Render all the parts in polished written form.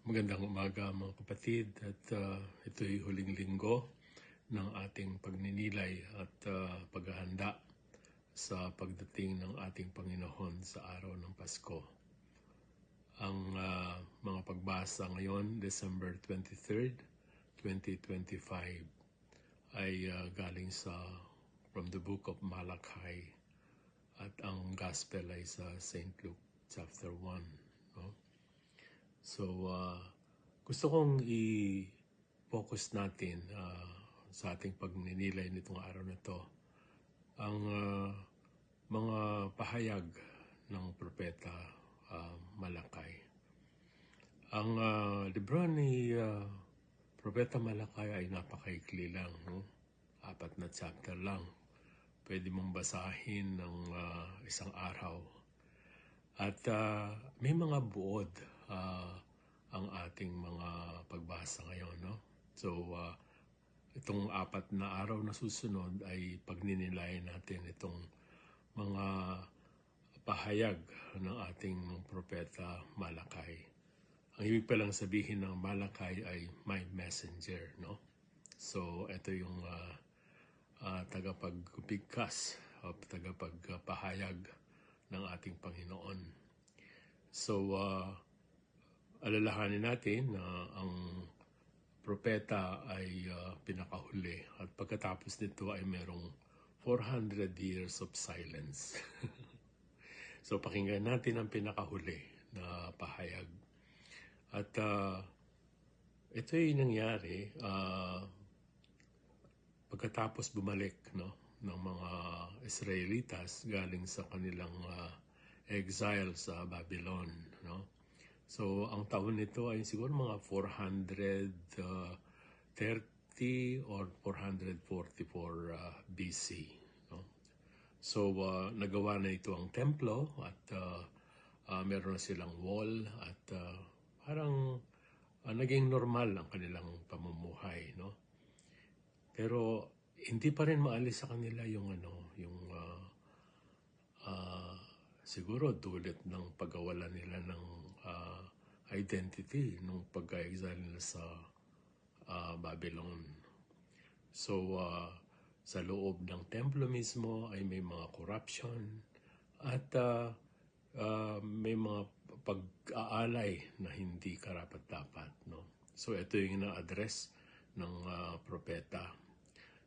Magandang umaga mga kapatid at ito'y huling linggo ng ating pagninilay at paghahanda sa pagdating ng ating Panginoon sa araw ng Pasko. Ang mga pagbasa ngayon, December 23rd, 2025 ay galing from the book of Malachi at ang gospel ay sa St. Luke chapter 1. No? So, gusto kong i-focus natin sa ating pagninilay nitong araw na to ang mga pahayag ng propeta Malakay. Ang libro ni propeta Malakay ay napakaikli lang, no? 4 na chapter lang. Pwede mong basahin ng isang araw. At may mga buod ang ating mga pagbasa ngayon, no? So, itong 4 na araw na susunod ay pagninilayan natin itong mga pahayag ng ating propeta Malakay. Ang ibig palang sabihin ng Malakay ay my messenger, no? So, ito yung tagapagbigkas o tagapagpahayag ng ating Panginoon. So, alalahanin natin na ang propeta ay pinakahuli at pagkatapos nito ay merong 400 years of silence. So, pakinggan natin ang pinakahuli na pahayag. At ito ay nangyari pagkatapos bumalik, no, ng mga Israelitas galing sa kanilang exile sa Babylon, no? So, ang taon nito ay siguro mga 430 or 444 BC, no? So, nagawa na ito ang templo at meron na silang wall at parang naging normal ang kanilang pamumuhay, no? Pero hindi pa rin maalis sa kanila yung siguro dulot ng pagkawalan nila ng identity nung pagka-exile nila sa Babylon. So, sa loob ng templo mismo ay may mga corruption at may mga pag-aalay na hindi karapat-dapat, no? So, ito yung na-address ng propeta.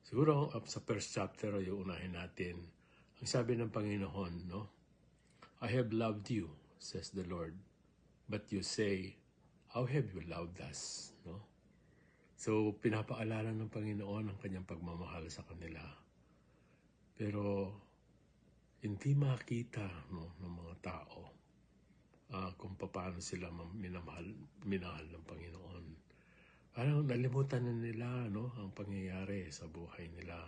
Siguro sa first chapter ay unahin natin. Ang sabi ng Panginoon, no? I have loved you, says the Lord. But you say, how have you loved us? No? So, pinapaalala ng Panginoon ang kanyang pagmamahal sa kanila. Pero, hindi makita, no, ng mga tao kung paano sila minahal ng Panginoon. Parang nalimutan na nila, no, ang pangyayari sa buhay nila.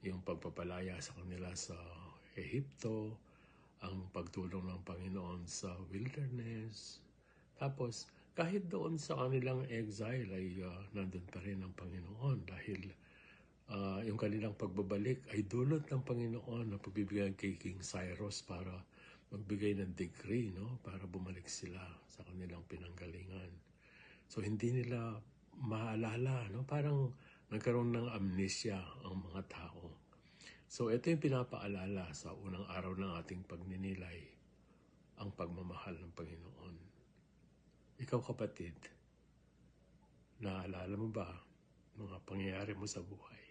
Yung pagpapalaya sa kanila sa Ehipto, ang pagtulong ng Panginoon sa wilderness. Tapos, kahit doon sa kanilang exile ay nandun pa rin ang Panginoon dahil yung kanilang pagbabalik ay dulot ng Panginoon na pagbibigyan kay King Cyrus para magbigay ng decree, no? Para bumalik sila sa kanilang pinanggalingan. So, hindi nila maalala, no? Parang nagkaroon ng amnesia ang mga tao. So, ito yung pinapaalala sa unang araw ng ating pagninilay, ang pagmamahal ng Panginoon. Ikaw kapatid, naalala mo ba mga pangyayari mo sa buhay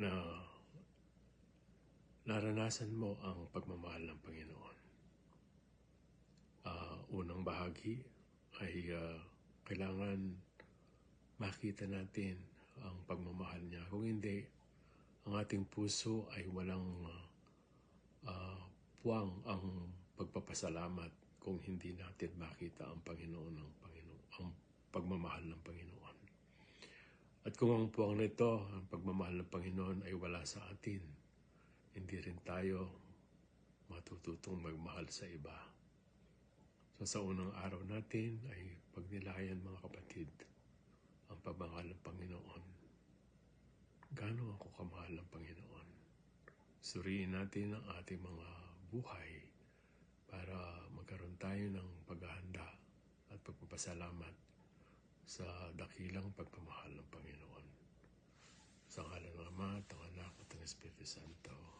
na naranasan mo ang pagmamahal ng Panginoon? Unang bahagi ay kailangan makita natin ang pagmamahal niya. Kung hindi, ang ating puso ay walang puwang ang pagpapasalamat kung hindi natin makita ang Panginoon ang pagmamahal ng Panginoon. At kung ang puwang nito, ang pagmamahal ng Panginoon ay wala sa atin, hindi rin tayo matututong magmahal sa iba. So sa unang araw natin ay pagnilayan mga kapatid ang pagmamahal ng Panginoon. Gaano ako kamahal ng Panginoon? Suriin natin ang ating mga buhay para magkaroon tayo ng paghahanda at nagpapasalamat sa dakilang pagpamahal ng Panginoon. Sa ngalan ng Ama, at ng Anak, at ng Espiritu Santo.